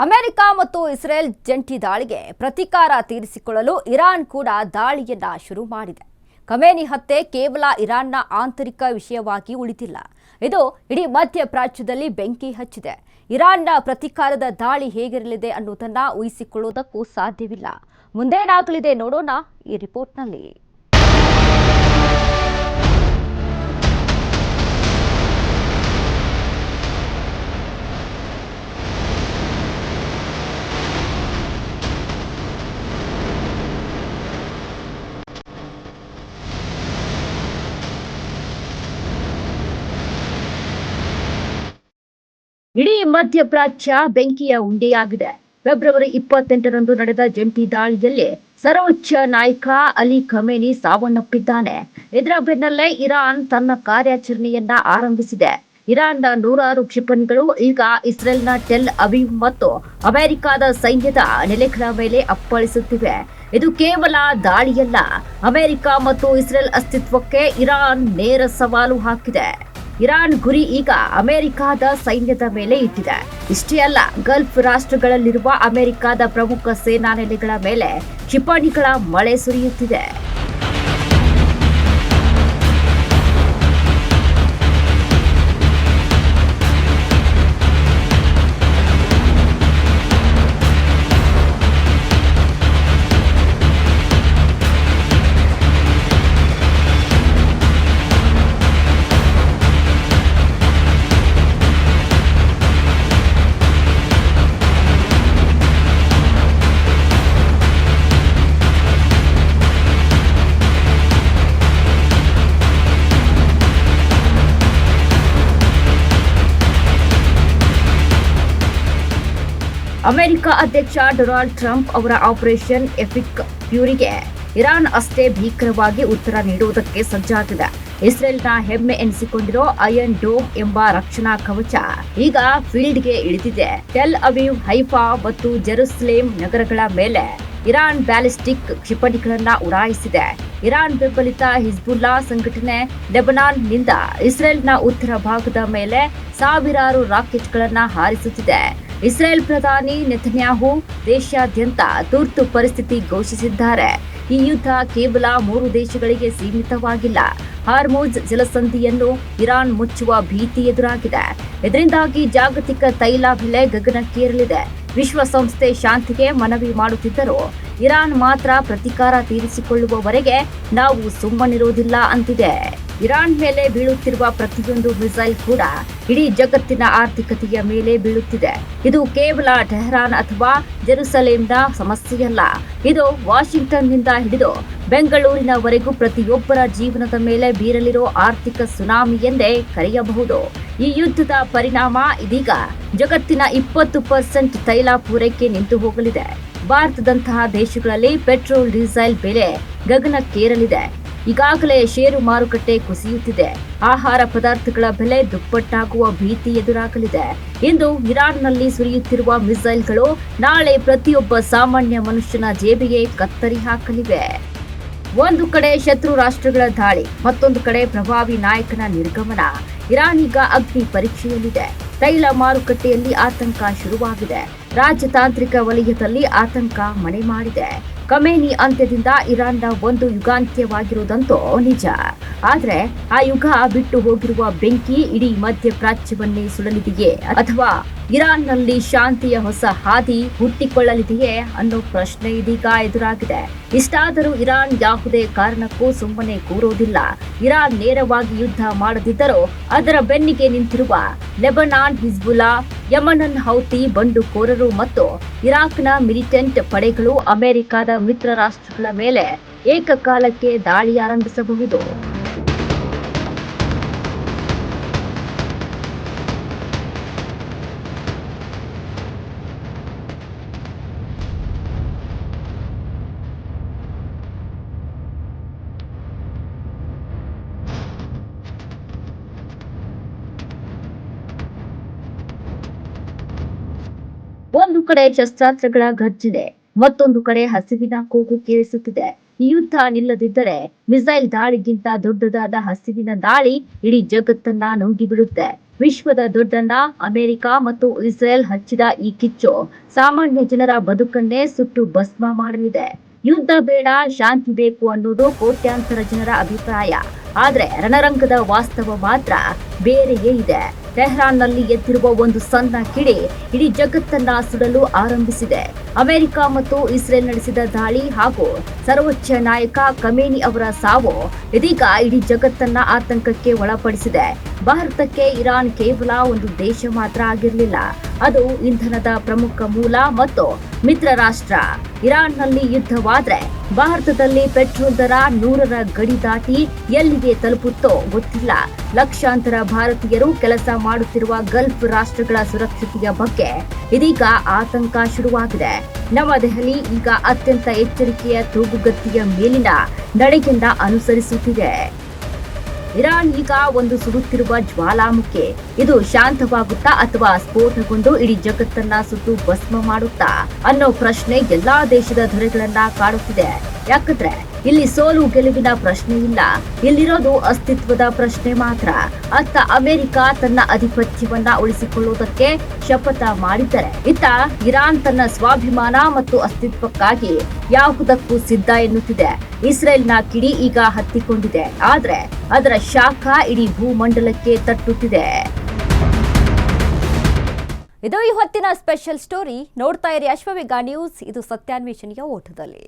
America ಮತ್ತು Israel ಜಂಟಿ ದಾಳಿಗೆ ಪ್ರತೀಕಾರ ತೀರಿಸಿಕೊಳ್ಳಲು ಇರಾನ್ ಕೂಡ ದಾಳಿಯನ್ನ ಶುರು ಮಾಡಿದೆ. ಖಮೇನಿ ಹತ್ಯೆ ಕೇವಲ ಇರಾನ್ನ ಆಂತರಿಕ ವಿಷಯವಾಗಿ ಉಳಿದಿಲ್ಲ. ಇದು ಇಡೀ ಮಧ್ಯಪ್ರಾಚ್ಯದಲ್ಲಿ ಬೆಂಕಿ ಹಚ್ಚಿದೆ. ಇರಾನ್ನ ಪ್ರತೀಕಾರದ ದಾಳಿ ಹೇಗಿರಲಿದೆ ಅನ್ನೋದನ್ನ ಊಹಿಸಿಕೊಳ್ಳುವುದಕ್ಕೂ ಸಾಧ್ಯವಿಲ್ಲ. ಮುಂದೇನಾಗಲಿದೆ ನೋಡೋಣ ಈ ರಿಪೋರ್ಟ್ನಲ್ಲಿ. ಇಡೀ ಮಧ್ಯಪ್ರಾಚ್ಯ ಬೆಂಕಿಯ ಉಂಡೆಯಾಗಿದೆ. ಫೆಬ್ರವರಿ 28ರಂದು ನಡೆದ ಜಂಟಿ ದಾಳಿಯಲ್ಲಿ ಸರ್ವೋಚ್ಚ ನಾಯಕ ಅಲಿ ಖಮೇನಿ ಸಾವನ್ನಪ್ಪಿದ್ದಾನೆ. ಇದರ ಬೆನ್ನಲ್ಲೇ ಇರಾನ್ ತನ್ನ ಕಾರ್ಯಾಚರಣೆಯನ್ನ ಆರಂಭಿಸಿದೆ. ಇರಾನ್ನ 100 ಕ್ಷಿಪಣಿಗಳು ಈಗ ಇಸ್ರೇಲ್ನ ಟೆಲ್ ಅವೀವ್ ಮತ್ತು ಅಮೆರಿಕದ ಸೈನ್ಯದ ನೆಲೆಗಳ ಮೇಲೆ ಅಪ್ಪಳಿಸುತ್ತಿವೆ. ಇದು ಕೇವಲ ದಾಳಿಯಲ್ಲ, ಅಮೆರಿಕ ಮತ್ತು ಇಸ್ರೇಲ್ ಅಸ್ತಿತ್ವಕ್ಕೆ ಇರಾನ್ ನೇರ ಸವಾಲು ಹಾಕಿದೆ. ಇರಾನ್ ಗುರಿ ಈಗ ಅಮೆರಿಕದ ಸೈನ್ಯದ ಮೇಲೆ ಇಟ್ಟಿದೆ. ಇಷ್ಟೇ ಅಲ್ಲ, ಗಲ್ಫ್ ರಾಷ್ಟ್ರಗಳಲ್ಲಿರುವ ಅಮೆರಿಕದ ಪ್ರಮುಖ ಸೇನಾ ನೆಲೆಗಳ ಮೇಲೆ ಕ್ಷಿಪಣಿಗಳ ಮಳೆ ಸುರಿಯುತ್ತಿದೆ. ಅಮೆರಿಕ ಅಧ್ಯಕ್ಷ ಡೊನಾಲ್ಡ್ ಟ್ರಂಪ್ ಅವರ ಆಪರೇಷನ್ ಎಪಿಕ್ ಫ್ಯೂರಿಗೆ ಇರಾನ್ ಅಷ್ಟೇ ಭೀಕರವಾಗಿ ಉತ್ತರ ನೀಡುವುದಕ್ಕೆ ಸಜ್ಜಾಗಿದೆ. ಇಸ್ರೇಲ್ನ ಹೆಮ್ಮೆ ಎನಿಸಿಕೊಂಡಿರೋ ಅಯನ್ ಡೋಮ್ ಎಂಬ ರಕ್ಷಣಾ ಕವಚ ಈಗ ಫೀಲ್ಡ್ಗೆ ಇಳಿದಿದೆ. ಟೆಲ್ ಅವೀವ್, ಹೈಫಾ ಮತ್ತು ಜೆರುಸಲೇಂ ನಗರಗಳ ಮೇಲೆ ಇರಾನ್ ಬ್ಯಾಲಿಸ್ಟಿಕ್ ಕ್ಷಿಪಣಿಗಳನ್ನ ಉಡಾಯಿಸಿದೆ. ಇರಾನ್ ಬೆಂಬಲಿತ ಹಿಜ್ಬುಲ್ಲಾ ಸಂಘಟನೆ ಲೆಬನಾನ್ನಿಂದ ಇಸ್ರೇಲ್ನ ಉತ್ತರ ಭಾಗದ ಮೇಲೆ ಸಾವಿರಾರು ರಾಕೆಟ್ಗಳನ್ನ ಹಾರಿಸುತ್ತಿದೆ. ಇಸ್ರೇಲ್ ಪ್ರಧಾನಿ ನೆತನ್ಯಾಹು ದೇಶಾದ್ಯಂತ ತುರ್ತು ಪರಿಸ್ಥಿತಿ ಘೋಷಿಸಿದ್ದಾರೆ. ಈ ಯುದ್ಧ ಕೇವಲ 3 ದೇಶಗಳಿಗೆ ಸೀಮಿತವಾಗಿಲ್ಲ. ಹಾರ್ಮುಜ್ ಜಲಸಂಧಿಯನ್ನು ಇರಾನ್ ಮುಚ್ಚುವ ಭೀತಿ ಎದುರಾಗಿದೆ. ಇದರಿಂದಾಗಿ ಜಾಗತಿಕ ತೈಲ ಬೆಲೆ ಗಗನಕ್ಕೇರಲಿದೆ. ವಿಶ್ವಸಂಸ್ಥೆ ಶಾಂತಿಗೆ ಮನವಿ ಮಾಡುತ್ತಿದ್ದರೂ ಇರಾನ್ ಮಾತ್ರ ಪ್ರತೀಕಾರ ತೀರಿಸಿಕೊಳ್ಳುವವರೆಗೆ ನಾವು ಸುಮ್ಮನಿರುವುದಿಲ್ಲ ಅಂತಿದೆ. ಇರಾನ್ ಮೇಲೆ ಬೀಳುತ್ತಿರುವ ಪ್ರತಿಯೊಂದು ಮಿಸೈಲ್ ಕೂಡ ಇಡೀ ಜಗತ್ತಿನ ಆರ್ಥಿಕತೆಯ ಮೇಲೆ ಬೀಳುತ್ತಿದೆ. ಇದು ಕೇವಲ ಟೆಹರಾನ್ ಅಥವಾ ಜೆರುಸಲೇಂನ ಸಮಸ್ಯೆಯಲ್ಲ. ಇದು ವಾಷಿಂಗ್ಟನ್ನಿಂದ ಹಿಡಿದು ಬೆಂಗಳೂರಿನವರೆಗೂ ಪ್ರತಿಯೊಬ್ಬರ ಜೀವನದ ಮೇಲೆ ಬೀರಲಿರೋ ಆರ್ಥಿಕ ಸುನಾಮಿ ಎಂದೇ ಕರೆಯಬಹುದು. ಈ ಯುದ್ಧದ ಪರಿಣಾಮ ಇದೀಗ ಜಗತ್ತಿನ 20% ತೈಲ ಪೂರೈಕೆ ನಿಂತು ಹೋಗಲಿದೆ. ಭಾರತದಂತಹ ದೇಶಗಳಲ್ಲಿ ಪೆಟ್ರೋಲ್, ಡೀಸೆಲ್ ಬೆಲೆ ಗಗನಕ್ಕೇರಲಿದೆ. ಈಗಾಗಲೇ ಷೇರು ಮಾರುಕಟ್ಟೆ ಕುಸಿಯುತ್ತಿದೆ. ಆಹಾರ ಪದಾರ್ಥಗಳ ಬೆಲೆ ದುಪ್ಪಟ್ಟಾಗುವ ಭೀತಿ ಎದುರಾಗಲಿದೆ. ಇಂದು ಇರಾನ್ನಲ್ಲಿ ಸುರಿಯುತ್ತಿರುವ ಮಿಸೈಲ್ಗಳು ನಾಳೆ ಪ್ರತಿಯೊಬ್ಬ ಸಾಮಾನ್ಯ ಮನುಷ್ಯನ ಜೇಬಿಗೆ ಕತ್ತರಿ ಹಾಕಲಿವೆ. ಒಂದು ಕಡೆ ಶತ್ರು ರಾಷ್ಟ್ರಗಳ ದಾಳಿ, ಮತ್ತೊಂದು ಕಡೆ ಪ್ರಭಾವಿ ನಾಯಕನ ನಿರ್ಗಮನ. ಇರಾನ್ ಈಗ ಅಗ್ನಿ ಪರೀಕ್ಷೆಯಲ್ಲಿದೆ. ತೈಲ ಮಾರುಕಟ್ಟೆಯಲ್ಲಿ ಆತಂಕ ಶುರುವಾಗಿದೆ. ರಾಜತಾಂತ್ರಿಕ ವಲಯದಲ್ಲಿ ಆತಂಕ ಮನೆ ಮಾಡಿದೆ. ಖಮೇನಿ ಅಂತ್ಯದಿಂದ ಇರಾನ್ನ ಒಂದು ಯುಗಾಂತ್ಯವಾಗಿರುವುದಂತೂ ನಿಜ. ಆದ್ರೆ ಆ ಯುಗ ಬಿಟ್ಟು ಹೋಗಿರುವ ಬೆಂಕಿ ಇಡೀ ಮಧ್ಯಪ್ರಾಚ್ಯವನ್ನೇ ಸುಡಲಿದೆಯೇ ಅಥವಾ ಇರಾನ್ನಲ್ಲಿ ಶಾಂತಿಯ ಹೊಸ ಹಾದಿ ಹುಟ್ಟಿಕೊಳ್ಳಲಿದೆಯೇ ಅನ್ನೋ ಪ್ರಶ್ನೆ ಇದೀಗ ಎದುರಾಗಿದೆ. ಇಷ್ಟಾದರೂ ಇರಾನ್ ಯಾವುದೇ ಕಾರಣಕ್ಕೂ ಸುಮ್ಮನೆ ಕೂರೋದಿಲ್ಲ. ಇರಾನ್ ನೇರವಾಗಿ ಯುದ್ಧ ಮಾಡದಿದ್ದರೂ ಅದರ ಬೆನ್ನಿಗೆ ನಿಂತಿರುವ ಲೆಬನಾನ್ ಹಿಜ್ಬುಲ್ಲಾ, ಯಮನ್ ಹೌತಿ ಬಂಡುಕೋರರು ಮತ್ತು ಇರಾಕ್ನ ಮಿಲಿಟೆಂಟ್ ಪಡೆಗಳು ಅಮೆರಿಕದ ಮಿತ್ರ ರಾಷ್ಟ್ರಗಳ ಮೇಲೆ ಏಕಕಾಲಕ್ಕೆ ದಾಳಿ ಆರಂಭಿಸಬಹುದು. ಒಂದು ಕಡೆ ಶಸ್ತ್ರಾಸ್ತ್ರಗಳ ಘರ್ಜನೆ, ಮತ್ತೊಂದು ಕಡೆ ಹಸಿವಿನ ಕೂಗು ಕೇಳಿಸುತ್ತಿದೆ. ಈ ಯುದ್ಧ ನಿಲ್ಲದಿದ್ದರೆ ಮಿಸೈಲ್ ದಾಳಿಗಿಂತ ದೊಡ್ಡದಾದ ಹಸಿವಿನ ದಾಳಿ ಇಡೀ ಜಗತ್ತನ್ನ ನುಂಗಿಬಿಡುತ್ತೆ. ವಿಶ್ವದ ದೊಡ್ಡಣ್ಣ ಅಮೆರಿಕ ಮತ್ತು ಇಸ್ರೇಲ್ ಹಚ್ಚಿದ ಈ ಕಿಚ್ಚು ಸಾಮಾನ್ಯ ಜನರ ಬದುಕನ್ನೇ ಸುಟ್ಟು ಭಸ್ಮ ಮಾಡಲಿದೆ. ಯುದ್ಧ ಬೇಡ, ಶಾಂತಿ ಬೇಕು ಅನ್ನೋದು ಕೋಟ್ಯಾಂತರ ಜನರ ಅಭಿಪ್ರಾಯ. ಆದ್ರೆ ರಣರಂಗದ ವಾಸ್ತವ ಮಾತ್ರ ಬೇರೆಯೇ ಇದೆ. ಟೆಹರಾನ್ನಲ್ಲಿ ಎದ್ದಿರುವ ಒಂದು ಸಣ್ಣ ಕಿಡಿ ಇಡೀ ಜಗತ್ತನ್ನ ಸುಡಲು ಆರಂಭಿಸಿದೆ. ಅಮೆರಿಕ ಮತ್ತು ಇಸ್ರೇಲ್ ನಡೆಸಿದ ದಾಳಿ ಹಾಗೂ ಸರ್ವೋಚ್ಚ ನಾಯಕ ಖಮೇನಿ ಅವರ ಸಾವು ಇದೀಗ ಇಡೀ ಜಗತ್ತನ್ನ ಆತಂಕಕ್ಕೆ ಒಳಪಡಿಸಿದೆ. ಭಾರತಕ್ಕೆ ಇರಾನ್ ಕೇವಲ ಒಂದು ದೇಶ ಮಾತ್ರ ಆಗಿರಲಿಲ್ಲ, ಅದು ಇಂಧನದ ಪ್ರಮುಖ ಮೂಲ ಮತ್ತು ಮಿತ್ರ ರಾಷ್ಟ್ರ. ಇರಾನ್ನಲ್ಲಿ ಯುದ್ಧವಾದ್ರೆ ಭಾರತದಲ್ಲಿ ಪೆಟ್ರೋಲ್ ದರ 100ರ ಗಡಿ ದಾಟಿ ಎಲ್ಲಿಗೆ ತಲುಪುತ್ತೋ ಗೊತ್ತಿಲ್ಲ. ಲಕ್ಷಾಂತರ ಭಾರತೀಯರು ಕೆಲಸ ಮಾಡುತ್ತಿರುವ ಗಲ್ಫ್ ರಾಷ್ಟ್ರಗಳ ಸುರಕ್ಷತೆಯ ಬಗ್ಗೆ ಇದೀಗ ಆತಂಕ ಶುರುವಾಗಿದೆ. ನವದೆಹಲಿ ಈಗ ಅತ್ಯಂತ ಎಚ್ಚರಿಕೆಯ ತೂಗುಗತ್ತಿಯ ಮೇಲಿನ ನಡೆಯನ್ನ ಅನುಸರಿಸುತ್ತಿದೆ. ಇರಾನ್ ಈಗ ಒಂದು ಸುಡುತ್ತಿರುವ ಜ್ವಾಲಾಮುಖಿ. ಇದು ಶಾಂತವಾಗುತ್ತಾ ಅಥವಾ ಸ್ಫೋಟಗೊಂಡು ಇಡೀ ಜಗತ್ತನ್ನ ಸುಟ್ಟು ಭಸ್ಮ ಮಾಡುತ್ತಾ ಅನ್ನೋ ಪ್ರಶ್ನೆ ಎಲ್ಲಾ ದೇಶದ ದೊರೆಗಳನ್ನ ಕಾಡುತ್ತಿದೆ. ಯಾಕಂದ್ರೆ ಇಲ್ಲಿ ಸೋಲು ಗೆಲುವಿನ ಪ್ರಶ್ನೆ ಇಲ್ಲ, ಇಲ್ಲಿರೋದು ಅಸ್ತಿತ್ವದ ಪ್ರಶ್ನೆ ಮಾತ್ರ. ಅತ್ತ ಅಮೆರಿಕ ತನ್ನ ಅಧಿಪತ್ಯವನ್ನ ಉಳಿಸಿಕೊಳ್ಳುವುದಕ್ಕೆ ಶಪಥ ಮಾಡಿದ್ದರೆ, ಇತ್ತ ಇರಾನ್ ತನ್ನ ಸ್ವಾಭಿಮಾನ ಮತ್ತು ಅಸ್ತಿತ್ವಕ್ಕಾಗಿ ಯಾವುದಕ್ಕೂ ಸಿದ್ಧ ಎನ್ನುತ್ತಿದೆ. ಇಸ್ರೇಲ್ನ ಕಿಡಿ ಈಗ ಹತ್ತಿಕೊಂಡಿದೆ, ಆದ್ರೆ ಅದರ ಶಾಖ ಇಡೀ ಭೂಮಂಡಲಕ್ಕೆ ತಟ್ಟುತ್ತಿದೆ. ಇದು ಈ ಹೊತ್ತಿನ ಸ್ಪೆಷಲ್ ಸ್ಟೋರಿ. ನೋಡ್ತಾ ಇರಿ ಅಶ್ವವೇಗ ನ್ಯೂಸ್, ಇದು ಸತ್ಯಾನ್ವೇಷಣೆಯ ಓಟದಲ್ಲಿ.